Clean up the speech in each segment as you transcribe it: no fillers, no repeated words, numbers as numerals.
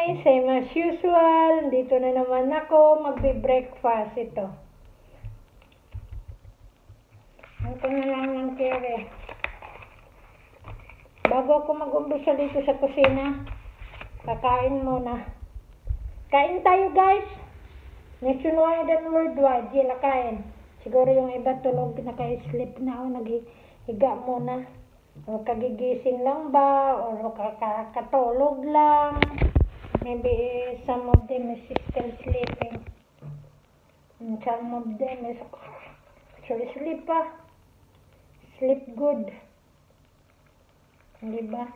guys, same as usual. Dito na naman ako, magbe-breakfast ito. Ito na lang ng kere. Bago ako mag-umpisa dito sa kusina, kakain muna. Kain tayo guys! Nationwide and worldwide, yela kain. Siguro yung iba tulog, naka-sleep na o naghiga muna. O kagigising lang ba, o kakatulog lang. Maybe some of them is still sleeping. And some of them is actually sleep pa. Sleep good. Di ba?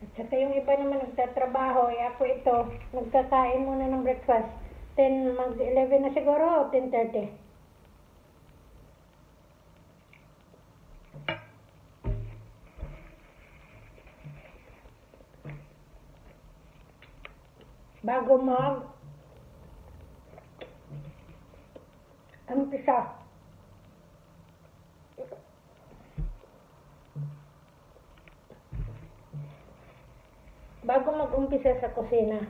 At saka yung iba naman nagtatrabaho, ako ito, nagkakain muna ng breakfast. 11 na siguro, 10:30. Bago umpisa. Bago mag-umpisa sa kusina.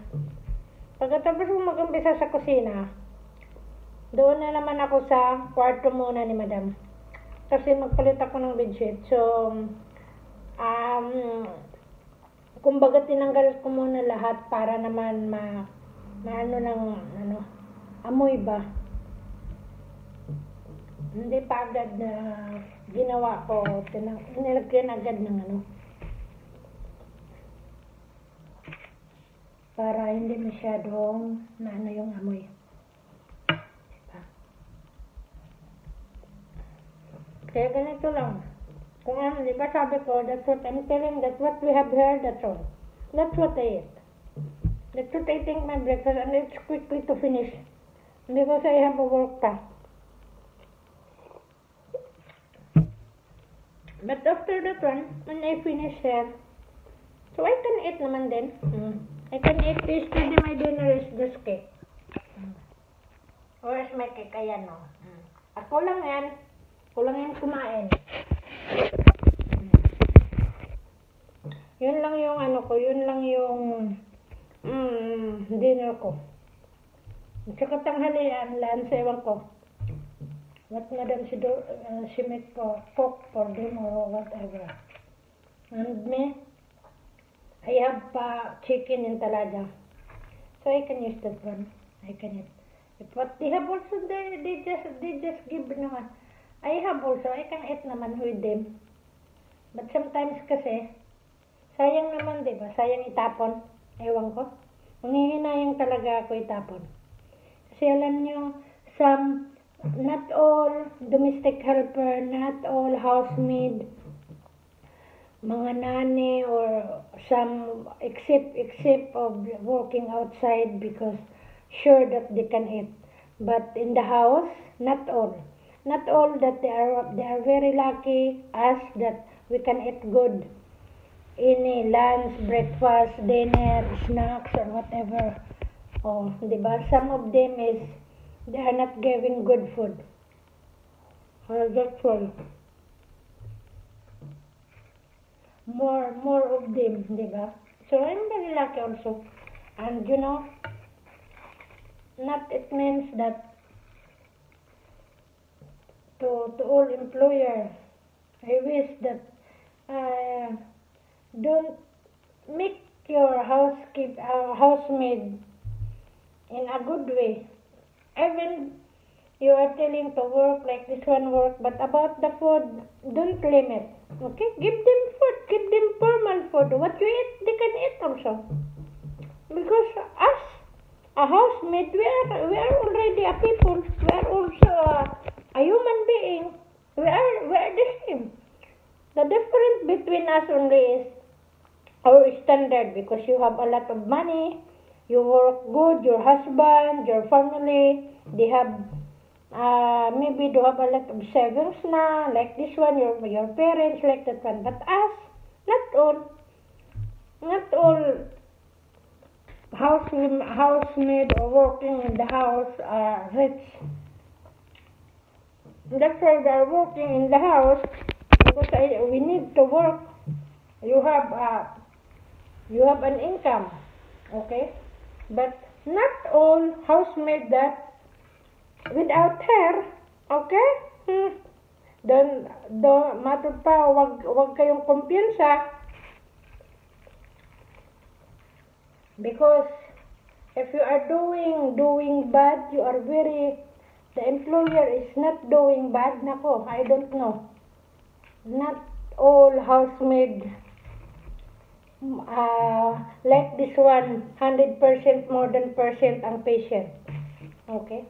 Pagkatapos mag-umpisa sa kusina, doon na naman ako sa kwarto muna ni Madam. Kasi magpalit ako ng bedsheet. So, kumbaga tinanggal ko muna lahat para naman amoy ba. Hindi pa agad na ginawa ko, nilagyan agad ng para hindi masyadong yung amoy. Diba? Kaya ganito lang. Kung di ba sabi ko, that's what I'm telling, that's what we have here, that's all. That's what I eat. That's what I think my breakfast, and it's quickly to finish. Because I have a work task. But after that one, when I finish here, so I can eat naman din. I can eat this, today my dinner is just cake. Where's my cake? Ayan o. Ako lang yan kumain. Yun lang yung yun lang yung dinner ko. At saka tanghalian, lunch, ewan ko. What Madam she make for cook for them or whatever. And me, I have chicken in Talaga. So I can use that one. I can eat. But they have also, they just give naman. I have also, I can eat naman with them. But sometimes kasi, sayang naman, diba? Sayang itapon. Ewan ko. Nangihinayang talaga ako itapon. Kasi alam nyo, not all domestic helper, not all housemaid, mga nani or some, except of working outside because sure that they can eat. But in the house, not all. Not all that they are very lucky us that we can eat good. Any lunch, breakfast, dinner, snacks, or whatever. Oh, diba? Some of them is, they are not giving good food. Or that's all. More of them, diba? So I'm very lucky also. And you know, not it means that to all employers, I wish that don't make your housemaid in a good way. Even you are telling to work like this one work, but about the food, don't limit. Okay? Give them food. Give them formal food. What you eat, they can eat also. Because us, a housemaid, we are already a people. We are also a human being. We are the same. The difference between us only is our standard, because you have a lot of money, you work good, your husband, your family, they have maybe they have a lot of savings na, like this one, your parents, like that one. But us, not all housemaid or working in the house are rich. That's why we are working in the house because we need to work. You have an income, okay? But not all housemaid that without her, okay? Don't matod pa, wag kayong kumpiyansa. Because if you are doing bad, you are the employer is not doing bad. Nako, I don't know. Not all housemaid like this one, 100% more than percent ang patient. Okay?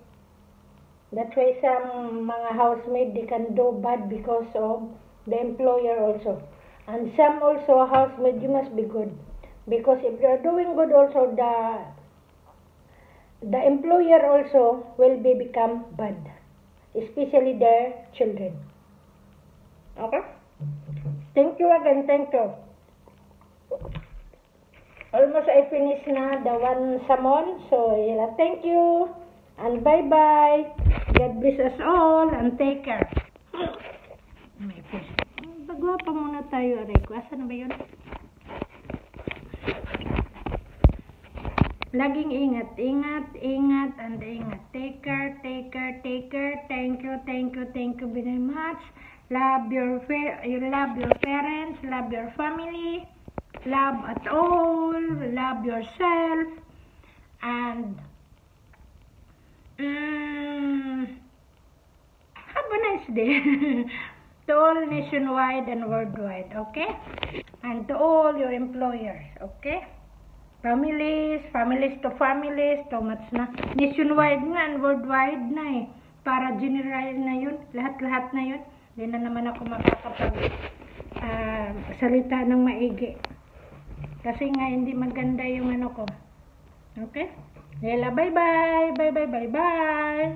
That's why some mga housemaid, they can do bad because of the employer also. And some also housemaid, you must be good. Because if you are doing good also, the employer also will become bad. Especially their children. Okay? Thank you again. Thank you. Almost I finished na the one salmon. So, yeah, thank you. And bye-bye. God bless us all and take care. May fish. Bagwa pa muna tayo, aray ko. Asan na ba yun? Laging ingat, and ingat. Take care. Thank you very much. Love your parents, love your family, love at all, love yourself, and have a nice day to all nationwide and worldwide, okay? And to all your employers, okay? Families to families, to much na. Nationwide nga and worldwide na eh. Para general na yun, lahat-lahat na yun. Hindi na naman ako makakapag salita ng maigi. Kasi nga hindi maganda yung ano ko. Okay? Lela, bye-bye. Bye-bye.